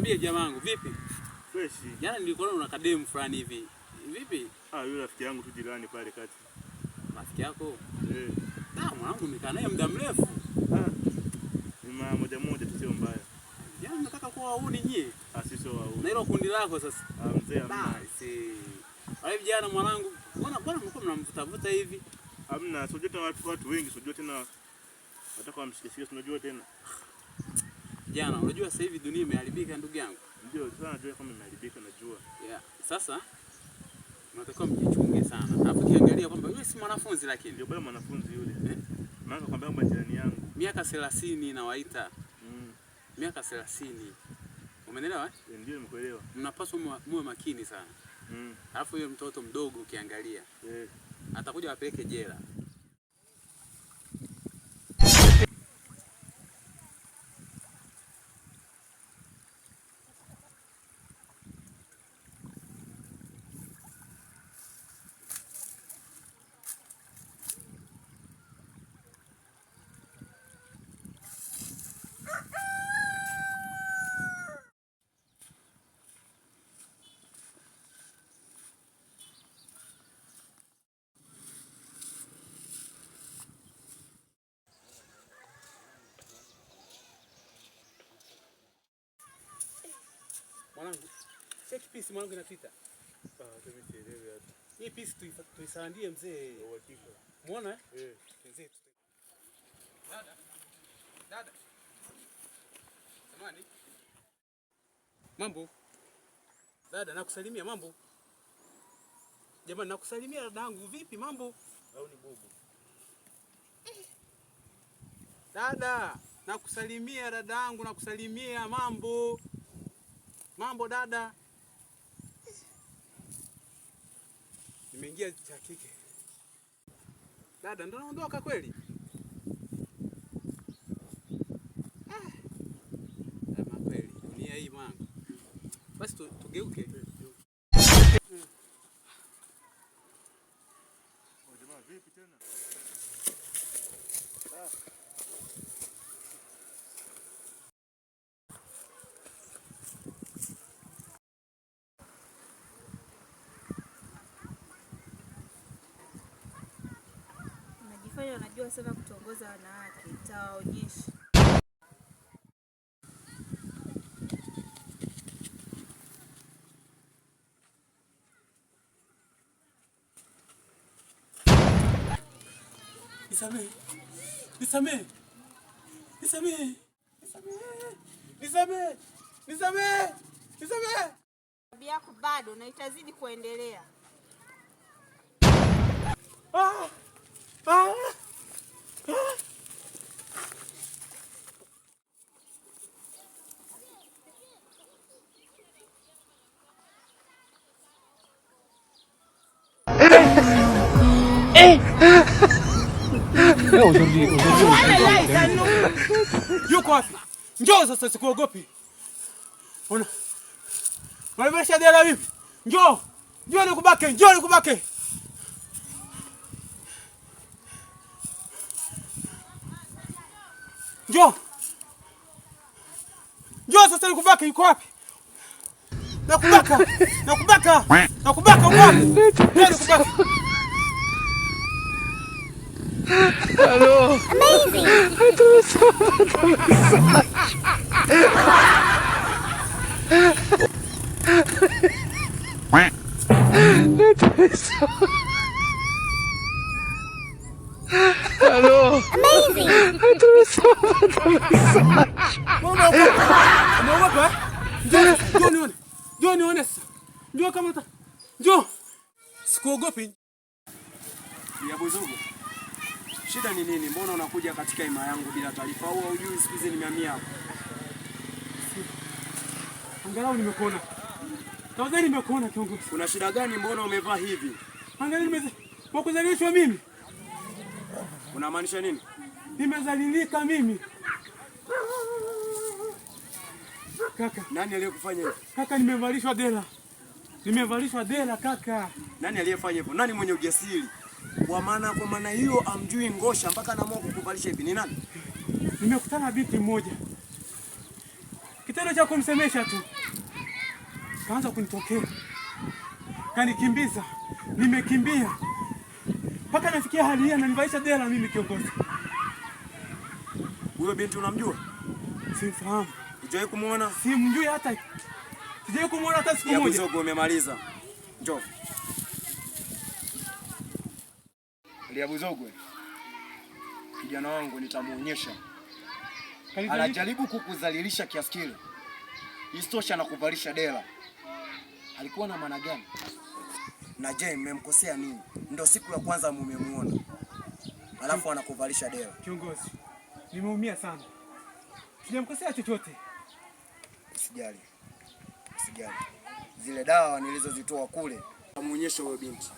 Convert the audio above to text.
Niambie jamangu, vipi? Fresh. Jana nilikuwa na kademu fulani hivi. Vipi? Yule rafiki yangu tu jirani pale kati. Rafiki yako? Eh. Mwanangu nimekaa naye muda mrefu. Ni mara moja tu sio mbaya. Jana nataka kuwa wauni nyie. Sisi wauni. Na hilo kundi lako sasa. Mzee amna. Wale vijana mwanangu, mbona mlikuwa mnamvuta hivi? Hamna, sio tena watu wengi, sio tena nataka wamshikishie, unajua tena. Jana, unajua sasa hivi dunia imeharibika ndugu yangu. Ndio, sasa najua kama imeharibika najua. Yeah. Sasa unatakiwa mjichunge sana. Alafu kiangalia kwamba yule si mwanafunzi lakini ndio bado mwanafunzi yule. Maana kwamba mbona jirani yangu. Miaka 30 nawaita. Miaka 30. Umeelewa? Ndio nimekuelewa. Mnapaswa muwe makini sana. Alafu yule mtoto mdogo ukiangalia. Atakuja wapeleke jela. Mwanangu, check piece mwanangu inapita. Mimi sielewi hata. Hii piece tuisandie mzee. Uhakika. Muona? Mzee. Dada. Samani. Mambo. Dada nakusalimia mambo. Jamani nakusalimia dadangu vipi mambo? Au ni bubu? Dada, nakusalimia dadangu, nakusalimia mambo. Mambo dada. Nimeingia cha kike. Dada ndo naondoka kweli? Ama kweli dunia hii mama. Basi tugeuke. Jamaa vipi tena? Unajua sana kutongoza wanawake, nitawaonyesha. Nisamehe. Nisamehe. Nisamehe. Nisamehe. Nisamehe. Nisamehe. Tabia yako bado na itazidi kuendelea. Yuko wapi? Njoo sasa sikuogopi. Ona. Walibasha dela vipi? Njoo. Njoo nikubake, njoo nikubake. Njoo. Njoo sasa nikubake, yuko wapi? Nakubaka. Nakubaka. Nakubaka wapi? Njoo nikubake. Hello. Amazing. That was so much. Hello. Amazing. That was so much. Umeogopa? Njoo nione. Njoo nione sasa. Njoo kama uta. Njoo. Sikuogopi. Ya Buzugu. Shida ni nini? Mbona unakuja katika hema yangu bila taarifa au hujui siku hizi nimehamia hapo? Angalau nimekuona. Tafadhali nimekuona kiongozi. Kuna shida gani mbona umevaa hivi? Angalau nimezalishwa mimi. Unamaanisha nini? Nimezalilika mimi. Kaka. Nani aliyekufanya hivyo? Kaka nimevalishwa dela. Nimevalishwa dela kaka. Nani aliyefanya hivyo? Nani mwenye ujasiri? Kwa maana hiyo amjui Ngosha mpaka anaamua kukuvalisha hivi. Ni nani? Nimekutana binti mmoja. Kitendo cha kumsemesha tu. kaanza kunitokea, kanikimbiza, nimekimbia mpaka nafikia hali hii, ananivaisha dela mimi kiongozi. Huyo binti unamjua? Simfahamu. Hujawahi kumuona? Simjui hata. Sijawahi kumuona hata siku moja. Ya Buzogo umemaliza. Njoo. Ya Buzogo. Kijana wangu nitamuonyesha. Anajaribu kukudhalilisha kiasi kile. Isitosha na kuvalisha dela. Alikuwa na maana gani? Na je, mmemkosea nini? Ndio siku ya kwanza mumemuona. Alafu anakuvalisha dela. Kiongozi, nimeumia sana. Sijamkosea chochote. Usijali. Usijali. Zile dawa nilizozitoa kule, amuonyesha huyo binti.